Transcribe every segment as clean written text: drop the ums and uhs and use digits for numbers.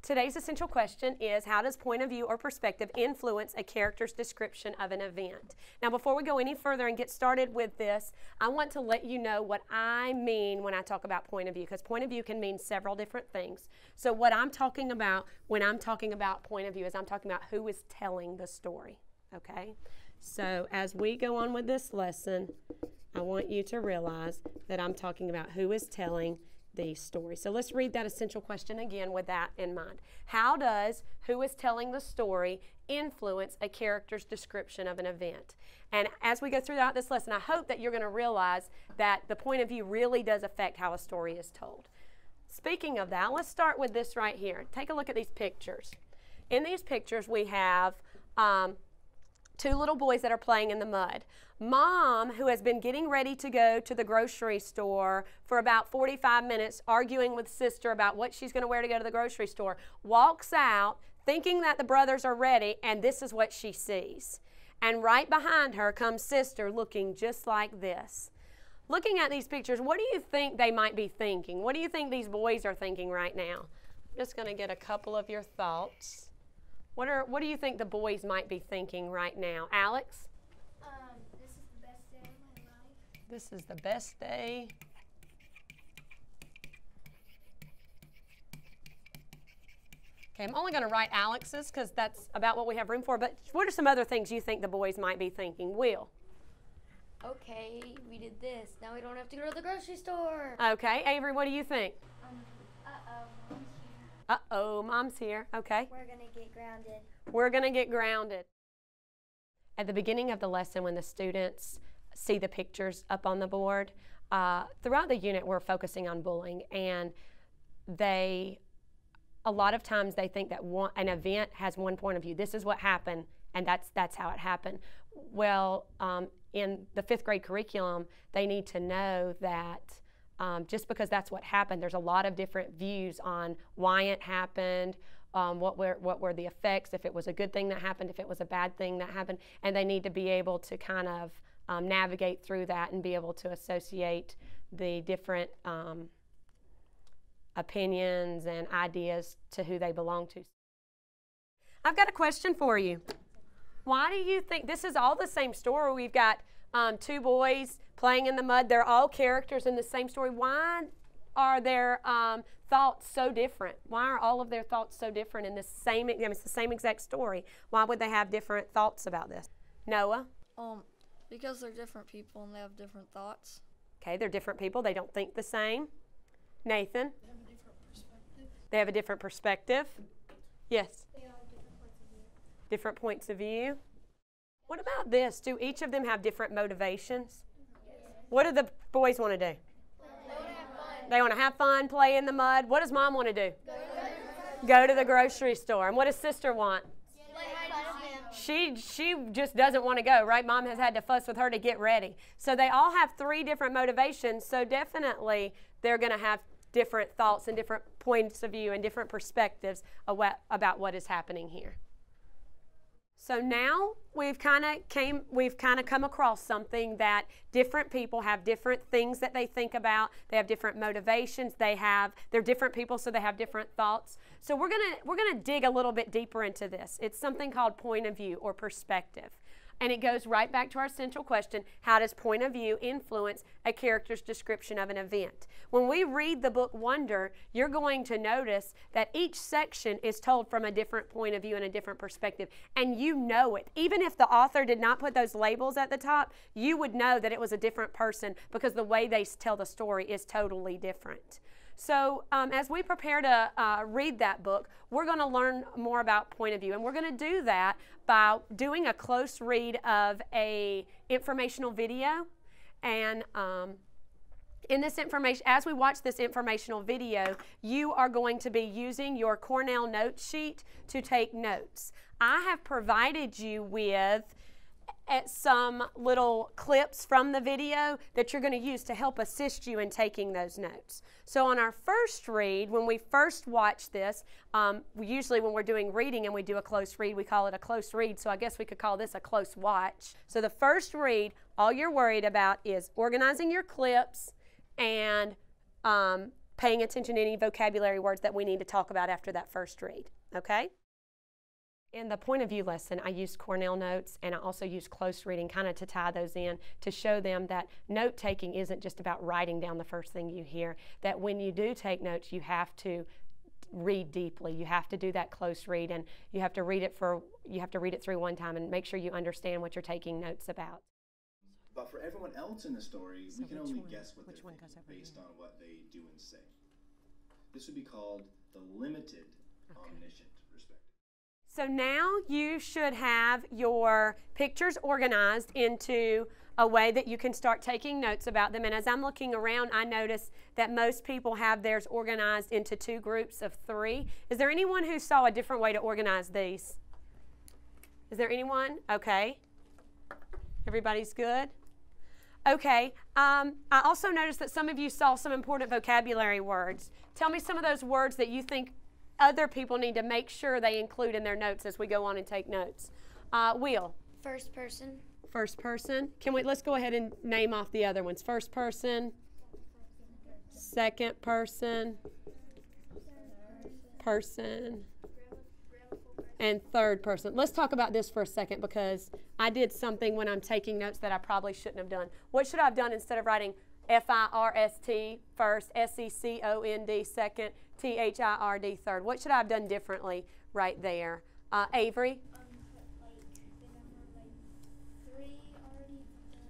Today's essential question is, how does point of view or perspective influence a character's description of an event? Now, before we go any further and get started with this, I want to let you know what I mean when I talk about point of view, because point of view can mean several different things. So what I'm talking about when I'm talking about point of view is I'm talking about who is telling the story, okay? So as we go on with this lesson, I want you to realize that I'm talking about who is telling the story. So let's read that essential question again with that in mind. How does who is telling the story influence a character's description of an event? And as we go throughout this lesson, I hope that you're going to realize that the point of view really does affect how a story is told. Speaking of that, let's start with this right here. Take a look at these pictures. In these pictures, we have two little boys that are playing in the mud. Mom, who has been getting ready to go to the grocery store for about 45 minutes, arguing with sister about what she's going to wear to go to the grocery store, walks out thinking that the brothers are ready, and this is what she sees. And right behind her comes sister looking just like this. Looking at these pictures, what do you think they might be thinking? What do you think these boys are thinking right now? I'm just going to get a couple of your thoughts. What do you think the boys might be thinking right now? Alex? This is the best day of my life. This is the best day. Okay, I'm only going to write Alex's because that's about what we have room for, but what are some other things you think the boys might be thinking? Will? Okay, we did this. Now we don't have to go to the grocery store. Okay, Avery, what do you think? Uh-oh, Mom's here. Uh-oh, Mom's here. Okay. We're going to get grounded. We're going to get grounded. At the beginning of the lesson, when the students see the pictures up on the board, throughout the unit we're focusing on bullying, and a lot of times they think that an event has one point of view. This is what happened, and that's how it happened. Well, in the 5th grade curriculum, they need to know that just because that's what happened, there's a lot of different views on why it happened, what were the effects, if it was a good thing that happened, if it was a bad thing that happened, and they need to be able to kind of navigate through that and be able to associate the different opinions and ideas to who they belong to. I've got a question for you. Why do you think this is all the same story? We've got two boys playing in the mud. They're all characters in the same story. Why are their thoughts so different? Why are all of their thoughts so different in this same, it's the same exact story. Why would they have different thoughts about this? Noah? Because they're different people and they have different thoughts. Okay, they're different people. They don't think the same. Nathan? They have a different perspective. They have a different perspective. Yes? They all have different points of view. Different points of view. What about this? Do each of them have different motivations? Yes. What do the boys want to do? They want to have fun, play in the mud. What does Mom want to do? Go to the grocery store. And what does sister want? She just doesn't want to go, right? Mom has had to fuss with her to get ready. So they all have 3 different motivations, so definitely they're going to have different thoughts and different points of view and different perspectives about what is happening here. So now we've kind of come across something that different people have different things that they think about. They have different motivations. They're different people, so they have different thoughts. So we're gonna dig a little bit deeper into this. It's something called point of view or perspective. And it goes right back to our central question, how does point of view influence a character's description of an event? When we read the book Wonder, you're going to notice that each section is told from a different point of view and a different perspective. And you know it. Even if the author did not put those labels at the top, you would know that it was a different person because the way they tell the story is totally different. So as we prepare to read that book, we're going to learn more about point of view. And we're going to do that by doing a close read of an informational video. And in this information, as we watch this informational video, you are going to be using your Cornell note sheet to take notes. I have provided you with some little clips from the video that you're going to use to help assist you in taking those notes. So on our first read, when we first watch this, usually when we're doing reading and we do a close read, we call it a close read, so I guess we could call this a close watch. So the first read, all you're worried about is organizing your clips and paying attention to any vocabulary words that we need to talk about after that first read, okay? In the point of view lesson, I used Cornell notes, and I also used close reading kind of to tie those in to show them that note taking isn't just about writing down the first thing you hear, that when you do take notes, you have to read deeply. You have to do that close read, and you have to read it through one time and make sure you understand what you're taking notes about. But for everyone else in the story, we can only guess what they're thinking based on what they do and say. This would be called the limited omniscient perspective. So now you should have your pictures organized into a way that you can start taking notes about them. And as I'm looking around, I notice that most people have theirs organized into 2 groups of 3. Is there anyone who saw a different way to organize these? Is there anyone? Okay. Everybody's good? Okay. I also noticed that some of you saw some important vocabulary words. Tell me some of those words that you think other people need to make sure they include in their notes as we go on and take notes. Will? First person. First person. Let's go ahead and name off the other ones. First person. Second person. Person. And third person. Let's talk about this for a second because I did something when I'm taking notes that I probably shouldn't have done. What should I have done instead of writing F-I-R-S-T first, S-E-C-O-N-D second, T-H-I-R-D third? What should I have done differently right there? Avery?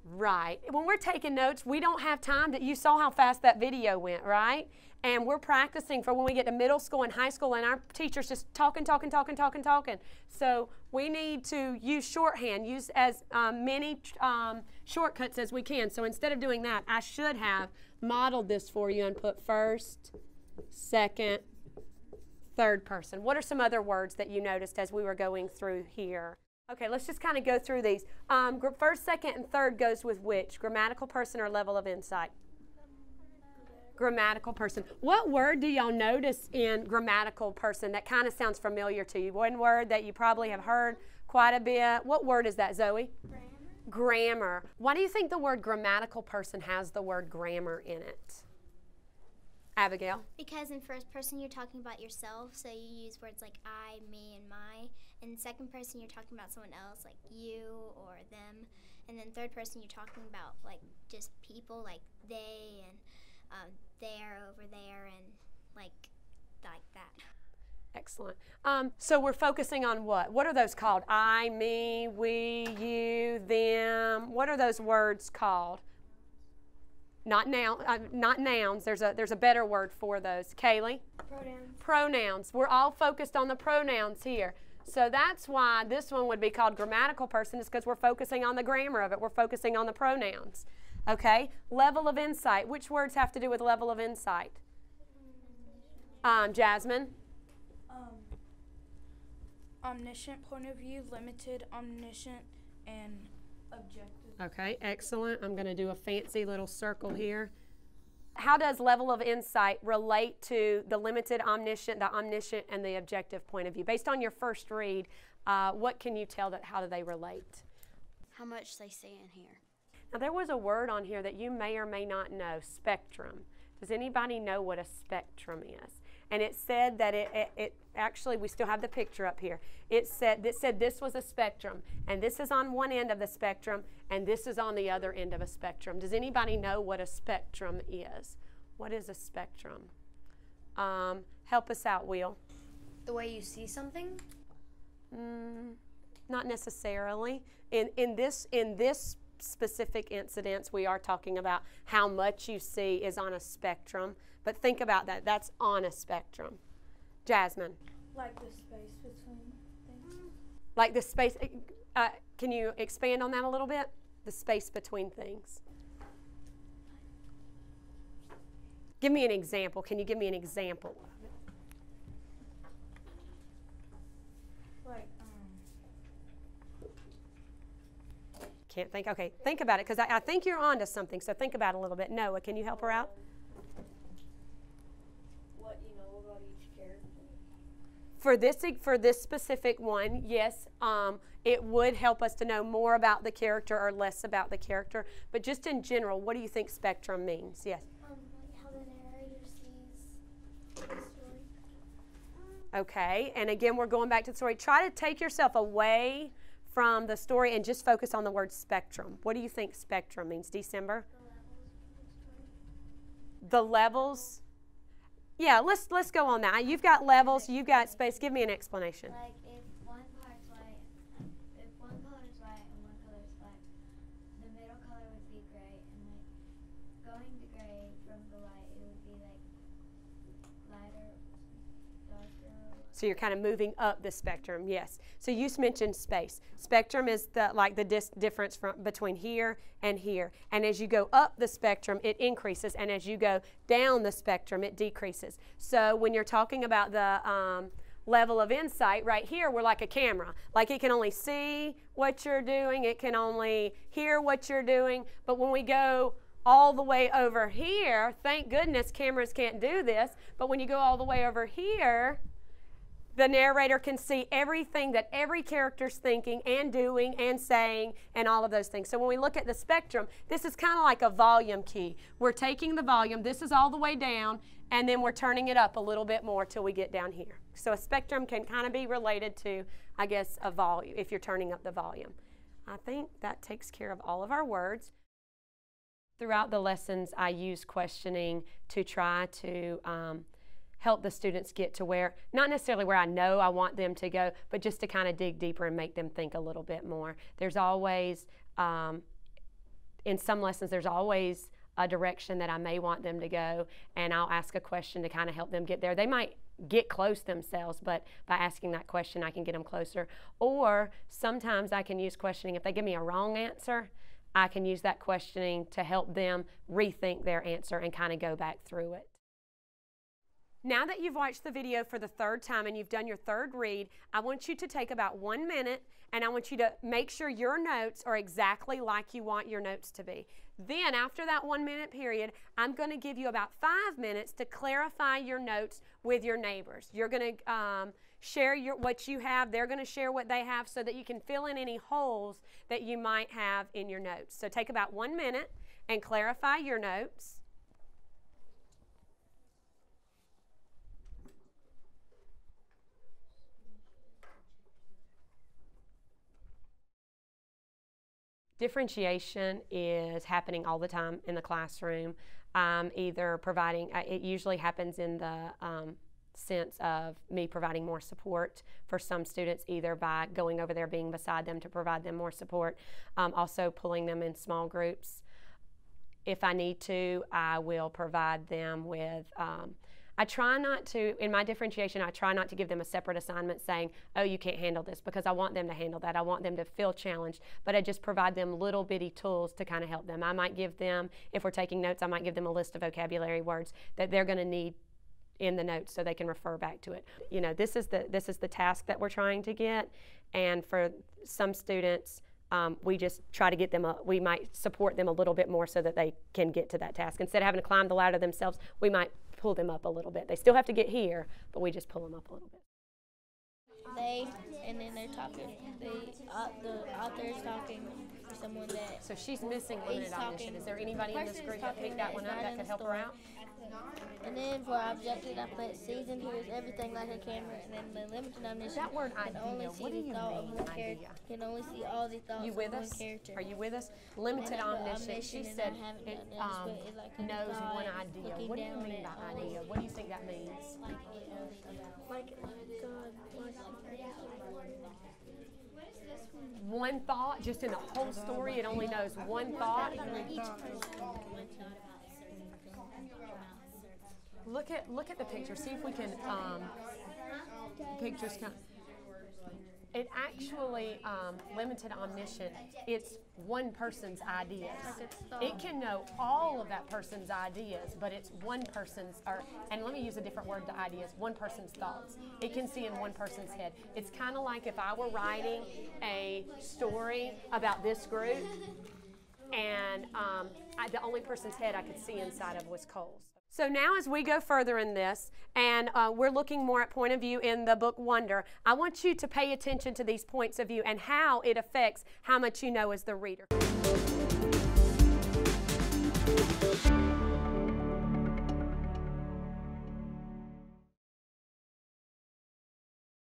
Right. When we're taking notes, we don't have time you saw how fast that video went, right? And we're practicing for when we get to middle school and high school, and our teacher's just talking. So we need to use shorthand, use as many shortcuts as we can. So instead of doing that, I should have modeled this for you and put first, second, third person. What are some other words that you noticed as we were going through here? Okay, let's just kind of go through these. First, second, and third goes with which? Grammatical person or level of insight? Grammatical person. What word do y'all notice in grammatical person that kind of sounds familiar to you? One word that you probably have heard quite a bit. What word is that, Zoe? Grammar. Grammar. Why do you think the word grammatical person has the word grammar in it? Abigail? Because in first person you're talking about yourself, so you use words like I, me, and my. In second person you're talking about someone else, like you or them. And then third person you're talking about like just people, like they and there, over there, and like that. Excellent. So we're focusing on what? What are those called? I, me, we, you, them. What are those words called? Not nouns. There's a better word for those. Kaylee? Pronouns. Pronouns. We're all focused on the pronouns here. So that's why this one would be called grammatical person, is because we're focusing on the grammar of it. We're focusing on the pronouns. Okay? Level of insight. Which words have to do with level of insight? Jasmine? Omniscient point of view, limited, omniscient, and objective. Okay, excellent. I'm going to do a fancy little circle here. How does level of insight relate to the limited, omniscient, and the objective point of view? Based on your first read, what can you tell how do they relate? How much they say in here. Now, there was a word on here that you may or may not know, spectrum. Does anybody know what a spectrum is? And it said that it actually, we still have the picture up here. It said this was a spectrum, and this is on one end of the spectrum, and this is on the other end of a spectrum. Does anybody know what a spectrum is? What is a spectrum? Help us out, Will. The way you see something? Not necessarily. In this specific incidents, we are talking about how much you see is on a spectrum. But think about that. That's on a spectrum. Jasmine? Like the space between things. Like the space. Can you expand on that a little bit? The space between things. Give me an example. Can you give me an example of it? Like, Can't think? Okay, think about it, because I think you're on to something, so think about it a little bit. Noah, can you help her out? What you know about each character? For this specific one, yes, it would help us to know more about the character or less about the character. But just in general, what do you think spectrum means? Yes? Like how the narrator sees Okay, and again, we're going back to the story. Try to take yourself away from the story and just focus on the word spectrum. What do you think spectrum means, December? The levels? Yeah, let's go on that. You've got levels, you've got space. Give me an explanation. Like if one part's white, if one color is white and one color is black, the middle color would be gray, and like going to gray from the light, it would be like lighter, darker. So you're kind of moving up the spectrum, yes. So you mentioned space. Spectrum is the difference between here and here. And as you go up the spectrum, it increases. And as you go down the spectrum, it decreases. So when you're talking about the level of insight, right here, we're like a camera. Like it can only see what you're doing. It can only hear what you're doing. But when we go all the way over here, thank goodness cameras can't do this. But when you go all the way over here, the narrator can see everything that every character's thinking and doing and saying and all of those things. So when we look at the spectrum, this is kind of like a volume key. We're taking the volume, this is all the way down, and then we're turning it up a little bit more till we get down here. So a spectrum can kind of be related to, I guess, a volume, if you're turning up the volume. I think that takes care of all of our words. Throughout the lessons, I use questioning to try to help the students get to where, not necessarily where I know I want them to go, but just to kind of dig deeper and make them think a little bit more. There's always, in some lessons, there's always a direction that I may want them to go, and I'll ask a question to kind of help them get there. They might get close themselves, but by asking that question, I can get them closer. Or sometimes I can use questioning. If they give me a wrong answer, I can use that questioning to help them rethink their answer and kind of go back through it. Now that you've watched the video for the third time and you've done your third read, I want you to take about 1 minute and I want you to make sure your notes are exactly like you want your notes to be. Then after that 1 minute period, I'm going to give you about 5 minutes to clarify your notes with your neighbors. You're going to share what you have, they're going to share what they have so that you can fill in any holes that you might have in your notes. So take about 1 minute and clarify your notes. Differentiation is happening all the time in the classroom. Either providing, it usually happens in the sense of me providing more support for some students, either by going over there, being beside them to provide them more support, also pulling them in small groups. If I need to, I will provide them with, I try not to, in my differentiation, I try not to give them a separate assignment saying, oh, you can't handle this, because I want them to handle that. I want them to feel challenged, but I just provide them little bitty tools to kind of help them. I might give them, if we're taking notes, I might give them a list of vocabulary words that they're going to need in the notes so they can refer back to it. You know, this is the task that we're trying to get, and for some students, we just try to get them, we might support them a little bit more so that they can get to that task. Instead of having to climb the ladder themselves, we might pull them up a little bit. They still have to get here, but we just pull them up a little bit. And then they're talking, the author is talking for someone that... So she's missing limited omniscient. Is there anybody in this group that picked that one up that could help her out? And then for objective, I put season hears everything like a camera, and then the limited omniscient That word can idea, only see what do the you thought mean, of one idea? character. Can only see all the thoughts You of with one us? character. Are you with us? Limited omniscient. She said it knows one idea. What do you mean by idea? What do you think that means? One thought, just in the whole story, it only knows one thought. Look at the picture. See if we can. Pictures kind. It actually limited omniscient. It's one person's ideas. It can know all of that person's ideas, but it's one person's. And let me use a different word to ideas. One person's thoughts. It can see in one person's head. It's kind of like if I were writing a story about this group, and the only person's head I could see inside of was Cole's. So now as we go further in this, and we're looking more at point of view in the book Wonder, I want you to pay attention to these points of view and how it affects how much you know as the reader.